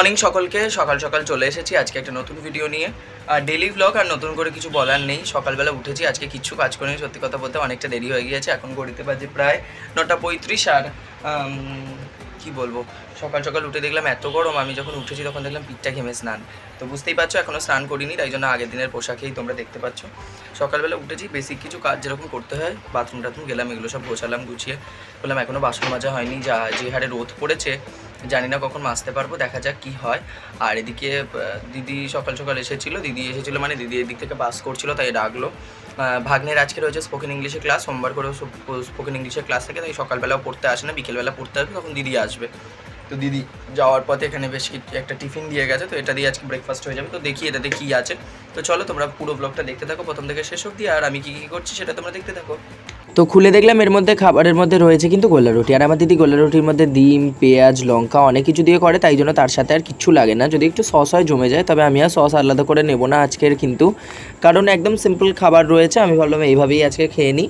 Morning সকলকে, সকাল সকাল চলে এসেছি আজকে একটা নতুন ভিডিও নিয়ে। আর ডেলি ব্লগ, আর নতুন করে কিছু বলার নেই। সকালবেলা উঠেছি, আজকে কিচ্ছু কাজ করিনি, সত্যি কথা বলতে অনেকটা দেরি হয়ে গিয়েছে। এখন ঘড়িতে বাজে প্রায় 9:35। আর কি বলবো, সকাল সকাল উঠে দেখলাম এত গরম। আমি যখন উঠেছি তখন দেখলাম পিঠটা ঘেমে স্নান। তো বুঝতেই পারছো এখনও স্নান করিনি, তাই জন্য আগের দিনের পোশাকেই তোমরা দেখতে পাচ্ছ। সকালবেলা উঠেছি, বেসিক কিছু কাজ যেরকম করতে হয়, বাথরুম টাথরুম গেলাম, এগুলো সব গোছালাম, গুছিয়ে বললাম এখনও বাসন মাজা হয়নি। যে হারে রোদ পড়েছে, জানি না কখন মাজতে পারবো, দেখা যাক কি হয়। আর এদিকে দিদি সকাল সকাল এসেছিলো, মানে দিদি এদিক থেকে বাস করছিলো, তাই ডাকলো। ভাগ্নের আজকে রয়েছে স্পোকেন ইংলিশে ক্লাস, সোমবার করে স্পোকেন ইংলিশের ক্লাস থেকে, তাই সকালবেলাও পড়তে আসে না, বিকেলবেলা পড়তে আসবে, তখন দিদি আসবে। তো দিদি যাওয়ার পথে এখানে বেশ একটা টিফিন দিয়ে গেছে, তো এটা দিয়ে আজকে ব্রেকফাস্ট হয়ে যাবে। তো দেখি এটাতে কী আছে। তো চলো তোমরা পুরো ব্লগটা দেখতে থাকো প্রথম থেকে শেষ অবধি, আর আমি কী কী করছি সেটা তোমরা দেখতে থাকো। তো খুলে দেখলাম এর মধ্যে খাবারের মধ্যে রয়েছে কিন্তু গোলা রুটি। আর আমার দিদি গোলা রুটির মধ্যে ডিম, পেঁয়াজ, লঙ্কা অনেক কিছু দিয়ে করে, তাই জন্য তার সাথে আর কিচ্ছু লাগে না। যদি একটু সস হয় জমে যায়, তবে আমি আর সস আলাদা করে নেব না আজকের, কিন্তু কারণ একদম সিম্পল খাবার রয়েছে, আমি ভাবলাম এইভাবেই আজকে খেয়ে নিই।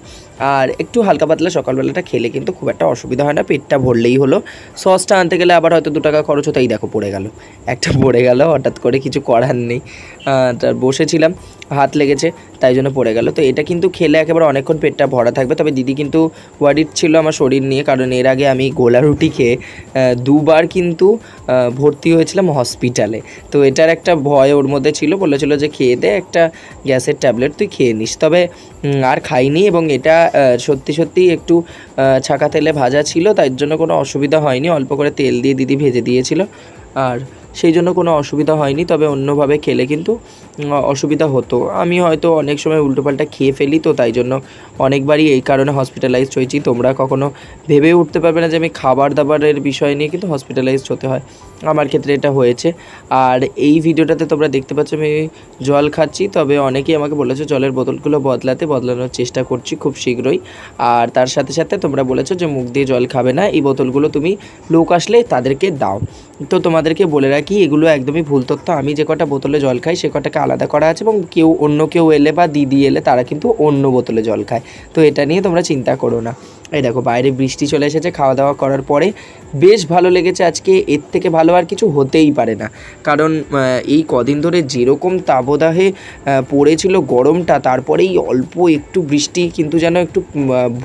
আর একটু হালকা পাতলা সকালবেলাটা খেলে কিন্তু খুব একটা অসুবিধা হয় না, পেটটা ভরলেই হলো। সসটা আনতে গেলে আবার হয়তো 2 টাকা খরচ হতো। এই দেখো পড়ে গেল, একটা পড়ে গেল, হঠাৎ করে কিছু করার নেই। তার বসেছিলাম, হাত লেগেছে, তাই জন্য পড়ে গেল। তো এটা কিন্তু খেলে একেবারে অনেকক্ষণ পেটটা ভরা থাকবে। তবে দিদি কিন্তু ওয়ারিড ছিল আমার শরীর নিয়ে, কারণ এর আগে আমি গোলা রুটি খেয়ে 2 বার কিন্তু ভর্তি হয়েছিলাম হসপিটালে। তো এটার একটা ভয় ওর মধ্যে ছিল, বলেছিল যে খেয়ে দে একটা গ্যাসের ট্যাবলেট, তুই খেয়ে নিস। তবে আর খাইনি, এবং এটা সত্যি সত্যি একটু ছাকা তেলে ভাজা ছিল, তাই জন্য কোনো অসুবিধা হয়নি। অল্প করে তেল দিয়ে দিদি ভেজে দিয়েছিল, আর সেই জন্য কোনো অসুবিধা হয়নি। তবে অন্যভাবে খেলে কিন্তু অসুবিধা হতো। আমি হয়তো অনেক সময় উল্টোপাল্টা খেয়ে ফেলি, তো তাই জন্য অনেকবারই এই কারণে হসপিটালাইজড হয়েছি। তোমরা কখনো ভেবেও উঠতে পারবে না যে আমি খাবার দাবারের বিষয় নিয়ে কিন্তু হসপিটালাইজড হতে হয়। আমার ক্ষেত্রে এটা হয়েছে। আর এই ভিডিওটাতে তোমরা দেখতে পাচ্ছ আমি জল খাচ্ছি, তবে অনেকেই আমাকে বলেছে জলের বোতলগুলো বদলানোর চেষ্টা করছি খুব শীঘ্রই। আর তার সাথে সাথে তোমরা বলেছো যে মুখ দিয়ে জল খাবে না, এই বোতলগুলো তুমি লোক আসলে তাদেরকে দাও। তো তোমাদেরকে বলে রাখি, এগুলো একদমই ভুল তথ্য। আমি যে কটা বোতলে জল খাই সে কটাকে আলাদা করা আছে, এবং অন্য কেউ এলে বা দিদি এলে তারা কিন্তু অন্য বোতলে জল খায়। তো এটা নিয়ে তোমরা চিন্তা করো না। এই দেখো বাইরে বৃষ্টি চলে এসেছে খাওয়া দাওয়া করার পরে, বেশ ভালো লেগেছে আজকে। এর থেকে ভালো আর কিছু হতেই পারে না, কারণ এই কদিন ধরে যেরকম তাবদাহে পড়েছিল গরমটা, তারপরেই অল্প একটু বৃষ্টি কিন্তু যেন একটু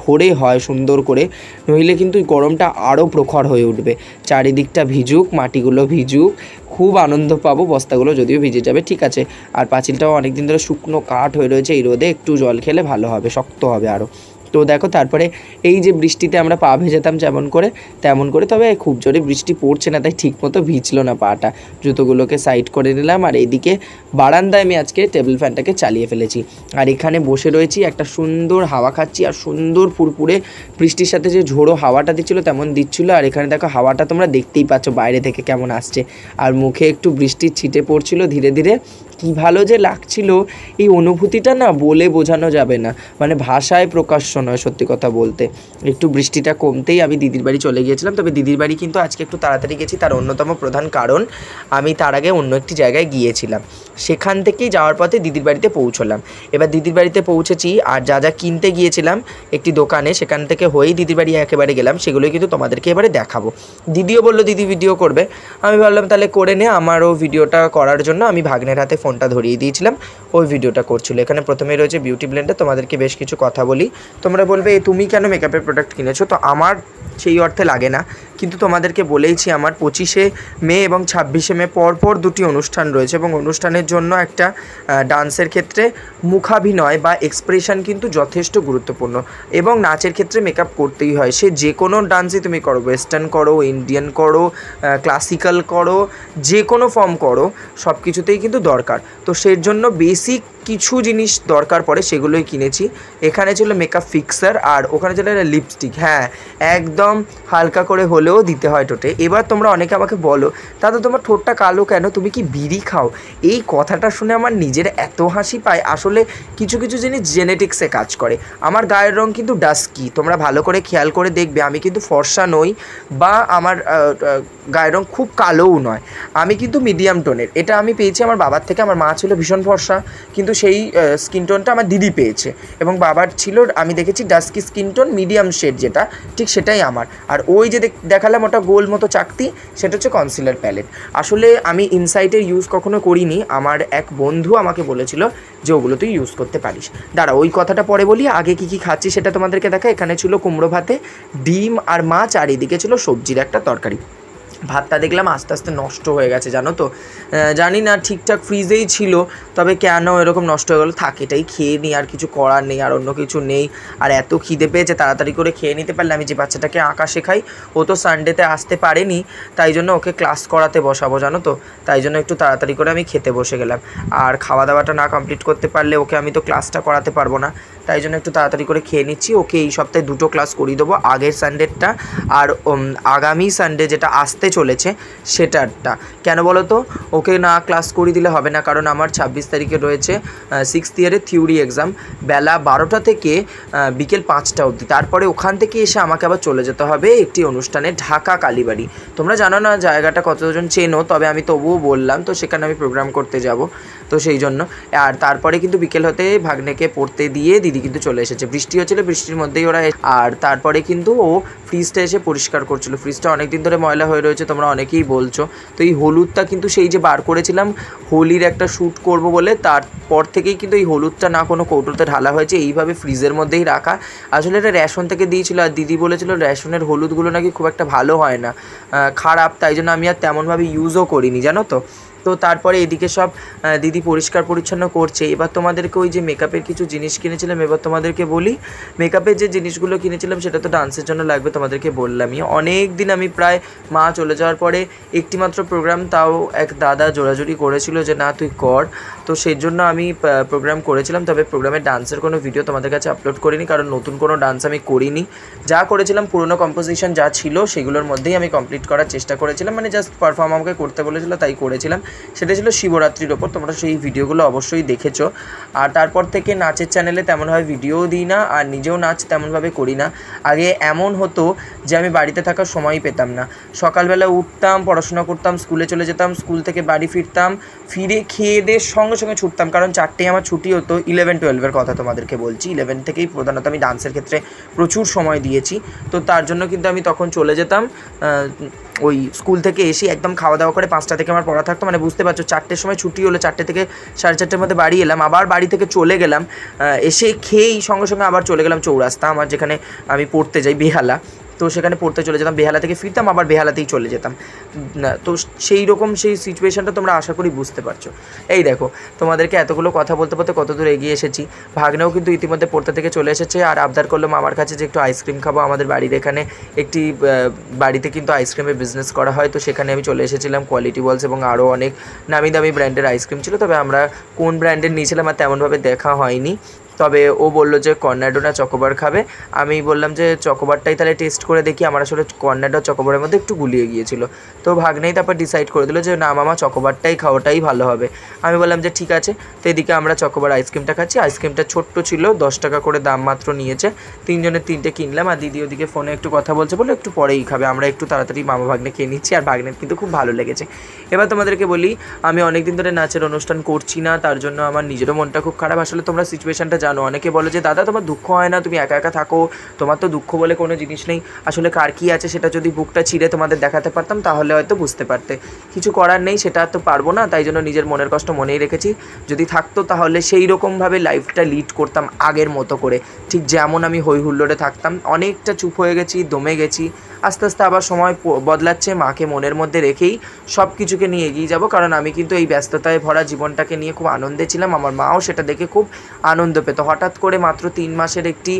ভোরে হয় সুন্দর করে, নইলে কিন্তু গরমটা আরও প্রখর হয়ে উঠবে। চারিদিকটা ভিজুক, মাটিগুলো ভিজুক, খুব আনন্দ পাবো। বস্তাগুলো যদিও ভিজে যাবে, ঠিক আছে। আর পাঁচিলটাও অনেক দিন ধরে শুকনো কাঠ হয়ে রয়েছে, এই রোদে একটু জল খেলে ভালো হবে, শক্ত হবে আরও। তো দেখো তারপরে এই যে বৃষ্টিতে আমরা পা ভেজাতাম যেমন করে তেমন করে, তবে খুব জোরে বৃষ্টি পড়ছে না, তাই ঠিকমতো ভিজলো না পাটা। জুতোগুলোকে সাইড করে নিলাম। আর এইদিকে বারান্দায় আমি আজকে টেবিল ফ্যানটাকে চালিয়ে ফেলেছি, আর এখানে বসে রয়েছি, একটা সুন্দর হাওয়া খাচ্ছি। আর সুন্দর ফুরফুরে বৃষ্টির সাথে যে ঝোড়ো হাওয়াটা দিচ্ছিলো তেমন দিচ্ছিলো। আর এখানে দেখো হাওয়াটা তোমরা দেখতেই পাচ্ছ বাইরে থেকে কেমন আসছে, আর মুখে একটু বৃষ্টির ছিটে পড়ছিল ধীরে ধীরে। কী ভালো যে লাগছিল, এই অনুভূতিটা না বলে বোঝানো যাবে না, মানে ভাষায় প্রকাশ্য নয় সত্যি কথা বলতে। একটু বৃষ্টিটা কমতেই আমি দিদির বাড়ি চলে গিয়েছিলাম। তবে দিদির বাড়ি কিন্তু আজকে একটু তাড়াতাড়ি গেছি, তার অন্যতম প্রধান কারণ আমি তার আগে অন্য একটি জায়গায় গিয়েছিলাম, সেখান থেকেই যাওয়ার পথে দিদির বাড়িতে পৌঁছলাম। এবার দিদির বাড়িতে পৌঁছেছি, আর যা যা কিনতে গিয়েছিলাম একটি দোকানে, সেখান থেকে হয়েই দিদির বাড়ি একেবারে গেলাম, সেগুলোই কিন্তু তোমাদেরকে এবারে দেখাবো। দিদিও বললো দিদি ভিডিও করবে, আমি ভাবলাম তাহলে করে নে। আমারও ভিডিওটা করার জন্য আমি ভাগ্নের হাতে ফোনটা ধরিয়ে দিয়েছিলাম, ওই ভিডিওটা করছিল। এখানে প্রথমেই রয়েছে বিউটি ব্লেন্ডার। তোমাদেরকে বেশ কিছু কথা বলি, তোমরা বলবে তুমি কেন মেকআপের প্রোডাক্ট কিনেছো, তো আমার সেই অর্থে লাগে না, কিন্তু তোমাদেরকে বলেইছি আমার 25শে মে এবং 26শে মে পরপর 2টি অনুষ্ঠান রয়েছে, এবং অনুষ্ঠানের জন্য একটা ডান্সের ক্ষেত্রে মুখাভিনয় বা এক্সপ্রেশন কিন্তু যথেষ্ট গুরুত্বপূর্ণ, এবং নাচের ক্ষেত্রে মেকআপ করতেই হয়। সে যে কোনো ডান্সই তুমি করো, ওয়েস্টার্ন করো, ইন্ডিয়ান করো, ক্লাসিক্যাল করো, যে কোনো ফর্ম করো, সব কিছুতেই কিন্তু দরকার। তো সেই জন্য বেসিক কিছু জিনিস দরকার পড়ে, সেগুলোই কিনেছি। এখানে ছিল মেকআপ ফিক্সার, আর ওখানে ছিল লিপস্টিক। হ্যাঁ, একদম হালকা করে হলেও দিতে হয় ঠোঁটে। এবার তোমরা অনেকে আমাকে বলো, দাদা তোমার ঠোঁটটা কালো কেন, তুমি কি বিড়ি খাও? এই কথাটা শুনে আমার নিজের এত হাসি পায়। আসলে কিছু কিছু জিনিস জেনেটিক্সে কাজ করে। আমার গায়ের রং কিন্তু ডাস্কি, তোমরা ভালো করে খেয়াল করে দেখবে, আমি কিন্তু ফর্সা নই, বা আমার গায়ের রং খুব কালোও নয়, আমি কিন্তু মিডিয়াম টোনের। এটা আমি পেয়েছি আমার বাবার থেকে। আমার মা ছিল ভীষণ ফর্সা, কিন্তু সেই স্কিন টোনটা আমার দিদি পেয়েছে এবং বাবার ছিল আমি দেখেছি dusky skin tone medium shade, যেটা ঠিক সেটাই আমার। আর ওই যে দেখালাম ওটা গোল মতো চাকতি, সেটা হচ্ছে কনসিলার প্যালেট। আসলে আমি ইনসাইটের ইউজ কখনো করিনি, আমার এক বন্ধু আমাকে বলেছিল যে ওগুলো তুই ইউজ করতে পারিস। দাঁড়া, ওই কথাটা পরে বলি, আগে কী কী খাচ্ছি সেটা তোমাদেরকে দেখা। এখানে ছিল কুমড়ো ভাতে ডিম আর মাছ, আর এদিকে ছিল সবজির একটা তরকারি। ভাতটা দেখলাম আস্তে আস্তে নষ্ট হয়ে গেছে, জানো তো, জানি না, ঠিকঠাক ফ্রিজেই ছিল, তবে কেন এরকম নষ্ট হয়ে গেলো, থাক এটাই খেয়ে নিই, আর কিছু করার নেই, আর অন্য কিছু নেই। আর এত খিদে পেয়েছে, তাড়াতাড়ি করে খেয়ে নিতে পারলে। আমি যে বাচ্চাটাকে আঁকা শেখাই, ও তো সানডেতে আসতে পারেনি, তাই জন্য ওকে ক্লাস করাতে বসাবো, জানো তো, তাই জন্য একটু তাড়াতাড়ি করে আমি খেতে বসে গেলাম। আর খাওয়া দাওয়াটা না কমপ্লিট করতে পারলে ওকে আমি তো ক্লাসটা করাতে পারবো না, তাই জন্য একটু তাড়াতাড়ি করে খেয়ে নিচ্ছি। ওকে এই সপ্তাহে 2টো ক্লাস করিয়ে দেবো, আগের সানডেটা আর আগামী সানডে যেটা আসতে চলেছে সেটারটা। কেন বলো তো, ওকে না ক্লাস করিয়ে দিলে হবে না, কারণ আমার 26 তারিখে রয়েছে 6th ইয়ারের থিওরি এক্সাম, বেলা 12টা থেকে বিকেল 5টা অবধি। তারপরে ওখান থেকে এসে আমাকে আবার চলে যেতে হবে একটি অনুষ্ঠানে, ঢাকা কালীবাড়ি। তোমরা জানো না জায়গাটা কতজন চেনো, তবে আমি তবুও বললাম, তো সেখানে আমি প্রোগ্রাম করতে যাব, তো সেই জন্য। আর তারপরে কিন্তু বিকেল হতে ভাগ্নেকে পড়তে দিয়ে দিদি কিন্তু চলে এসেছে। বৃষ্টি হচ্ছিলো, বৃষ্টির মধ্যেই ওরা, আর তারপরে কিন্তু ও ফ্রিজটা এসে পরিষ্কার করছিল। ফ্রিজটা অনেক দিন ধরে ময়লা হয়ে রয়েছে, তোমরা অনেকেই বলছো। তো এই হলুদটা কিন্তু সেই যে বার করেছিলাম হোলির একটা শ্যুট করব বলে, তারপর থেকেই কিন্তু এই হলুদটা না কোনো কৌটোতে ঢালা হয়েছে, এইভাবে ফ্রিজের মধ্যেই রাখা। আসলে এটা রেশন থেকে দিয়েছিল, আর দিদি বলেছিল রেশনের হলুদগুলো নাকি খুব একটা ভালো হয় না, খারাপ, তাই জন্য আমি আর তেমনভাবে ইউজও করিনি, জানো তো। তো তারপরে এদিকে সব দিদি পরিষ্কার পরিচ্ছন্ন করছে। এবার তোমাদেরকে ওই যে মেকআপের কিছু জিনিস কিনেছিলাম, এবার তোমাদেরকে বলি, মেকআপের যে জিনিসগুলো কিনেছিলাম সেটা তো ডান্সের জন্য লাগবে, তোমাদেরকে বললামই। অনেক দিন আমি প্রায় মা চলে যাওয়ার পরে একটিমাত্র প্রোগ্রাম, তাও এক দাদা জোরাজুরি করেছিল যে না তুই কর, তো সেই জন্য আমি প্রোগ্রাম করেছিলাম। তবে প্রোগ্রামের ডান্সের কোনো ভিডিও তোমাদের কাছে আপলোড করিনি, কারণ নতুন কোনো ডান্স আমি করিনি। যা করেছিলাম পুরনো কম্পোজিশন যা ছিল সেগুলোর মধ্যেই আমি কমপ্লিট করার চেষ্টা করেছিলাম, মানে জাস্ট পারফর্ম আমাকে করতে বলেছিল তাই করেছিলাম। সেটা ছিল শিবরাত্রির ওপর, তোমরা সেই ভিডিওগুলো অবশ্যই দেখেছো। আর তারপর থেকে নাচের চ্যানেলে তেমনভাবে ভিডিও দিই না, আর নিজেও নাচ তেমনভাবে করি না। আগে এমন হতো যে আমি বাড়িতে থাকার সময় পেতাম না, সকালবেলা উঠতাম, পড়াশোনা করতাম, স্কুলে চলে যেতাম, স্কুল থেকে বাড়ি ফিরতাম, ফিরে খেয়ে দিয়ে সঙ্গে সঙ্গে ছুটতাম, কারণ 4টেয় আমার ছুটি হতো। 11-12 কথা তোমাদেরকে বলছি, 11 থেকেই প্রধানত আমি ডান্সের ক্ষেত্রে প্রচুর সময় দিয়েছি, তো তার জন্য কিন্তু আমি তখন চলে যেতাম ওই স্কুল থেকে এসে একদম খাওয়া দাওয়া করে 5টা থেকে আমার পড়া থাকতো, মানে বুঝতে পারছো 4টের সময় ছুটি হলো, 4টে থেকে 4:30-4টের মধ্যে বাড়ি এলাম, আবার বাড়ি থেকে চলে গেলাম, এসে খেয়েই সঙ্গে সঙ্গে আবার চলে গেলাম চৌরাস্তা, আমার যেখানে আমি পড়তে যাই বেহালা, তো সেখানে পড়তে চলে যেতাম, বেহালা থেকে ফিরতাম আবার বেহালাতেই চলে যেতাম। তো সেই রকম সেই সিচুয়েশানটা তোমরা আশা করি বুঝতে পারছো। এই দেখো তোমাদেরকে এতগুলো কথা বলতে বলতে কত দূর এগিয়ে এসেছি। ভাগ্নেও কিন্তু ইতিমধ্যে পড়তে থেকে চলে এসেছে, আর আবদার করলাম আমার কাছে যে একটু আইসক্রিম খাবো। আমাদের বাড়ির এখানে একটি বাড়িতে কিন্তু আইসক্রিমের বিজনেস করা হয়, তো সেখানে আমি চলে এসেছিলাম। কোয়ালিটি ওয়ালস এবং আরও অনেক নামি দামি ব্র্যান্ডের আইসক্রিম ছিল, তবে আমরা কোন ব্র্যান্ডের নিয়েছিলাম আর তেমনভাবে দেখা হয়নি। তবে ও বললো যে কর্নেডো না চকোবার খাবে, আমি বললাম যে চকোবারটাই তাহলে টেস্ট করে দেখি। আমার আসলে কর্নেডো চকোবারের মধ্যে একটু গুলিয়ে গিয়েছিল, তো ভাগ্নেই তারপর ডিসাইড করে দিল যে না মামা চকোবারটাই খাওয়াটাই ভালো হবে। আমি বললাম যে ঠিক আছে। তো এদিকে আমরা চকোবার আইসক্রিমটা খাচ্ছি, আইসক্রিমটা ছোট্ট ছিল, 10 টাকা করে দাম মাত্র নিয়েছে, 3জনের 3টে কিনলাম। আর দিদি ওদিকে ফোনে একটু কথা বলছে, বলে একটু পরেই খাবে, আমরা একটু তাড়াতাড়ি মামা ভাগ্নে খেয়ে নিচ্ছি, আর ভাগ্নের কিন্তু খুব ভালো লেগেছে। এবার তোমাদেরকে বলি, আমি অনেক দিন ধরে নাচের অনুষ্ঠান করছি না, তার জন্য আমার নিজেরও মনটা খুব খারাপ। আসলে তোমরা সিচুয়েশানটা জানো, অনেকে বলে যে দাদা তোমার দুঃখ হয় না, তুমি একা একা থাকো, তোমার তো দুঃখ বলে কোনো জিনিস নেই। আসলে কার কী আছে সেটা যদি বুকটা ছিঁড়ে তোমাদের দেখাতে পারতাম তাহলে হয়তো বুঝতে পারতে, কিছু করার নেই, সেটা তো পারবো না, তাই জন্য নিজের মনের কষ্ট মনেই রেখেছি। যদি থাকতো তাহলে সেই রকমভাবে লাইফটা লিড করতাম আগের মতো করে, ঠিক যেমন আমি হই হুল্লোড়ে থাকতাম। অনেকটা চুপ হয়ে গেছি, দমে গেছি, আস্তে আস্তে আবার সময় বদলাচ্ছে, মাকে মনের মধ্যে রেখেই সব কিছুকে নিয়ে এগিয়ে যাব। কারণ আমি কিন্তু এই ব্যস্ততায় ভরা জীবনটাকে নিয়ে খুব আনন্দে ছিলাম, আমার মাও সেটা দেখে খুব আনন্দ পেত। হঠাৎ করে মাত্র 3 মাসের একটি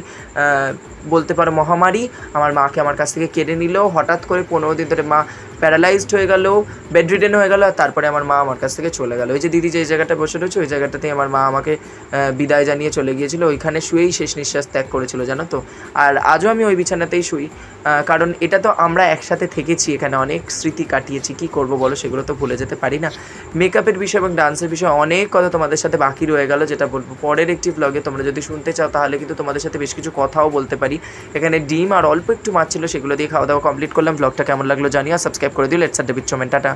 বলতে পারো মহামারী আমার মাকে আমার কাছ থেকে কেড়ে নিল। হঠাৎ করে 15 দিন ধরে মা প্যারালাইজড হয়ে গেল, বেডরিডেন হয়ে গেল, আর তারপরে আমার মা আমার কাছ থেকে চলে গেল। ওই যে দিদি যে জায়গাটা বসে রয়েছে ওই জায়গাটাতেই আমার মা আমাকে বিদায় জানিয়ে চলে গিয়েছিল, ওইখানে শুয়েই শেষ নিঃশ্বাস ত্যাগ করেছিল, জানো তো। আর আজও আমি ওই বিছানাতেই শুই, কারণ এটা তো আমরা একসাথে থেকেছি, এখানে অনেক স্মৃতি কাটিয়েছি, কী করবো বলো, সেগুলো তো ভুলে যেতে পারি না। মেকআপের বিষয় এবং ডান্সের বিষয়ে অনেক কথা তোমাদের সাথে বাকি রয়ে গেল, যেটা বলবো পরের একটি ব্লগে। তোমরা যদি শুনতে চাও তাহলে কিন্তু তোমাদের সাথে বেশ কিছু কথাও বলতে পারি। এখানে ডিম আর অল্প একটু মাছ ছিল, সেগুলো দিয়ে খাওয়া দাওয়া কমপ্লিট করলাম। ব্লগটা কেমন লাগলো জানিও, সাবস্ক্রাইব করে দিও। লেটস আট দ্য বিচ, টাটা।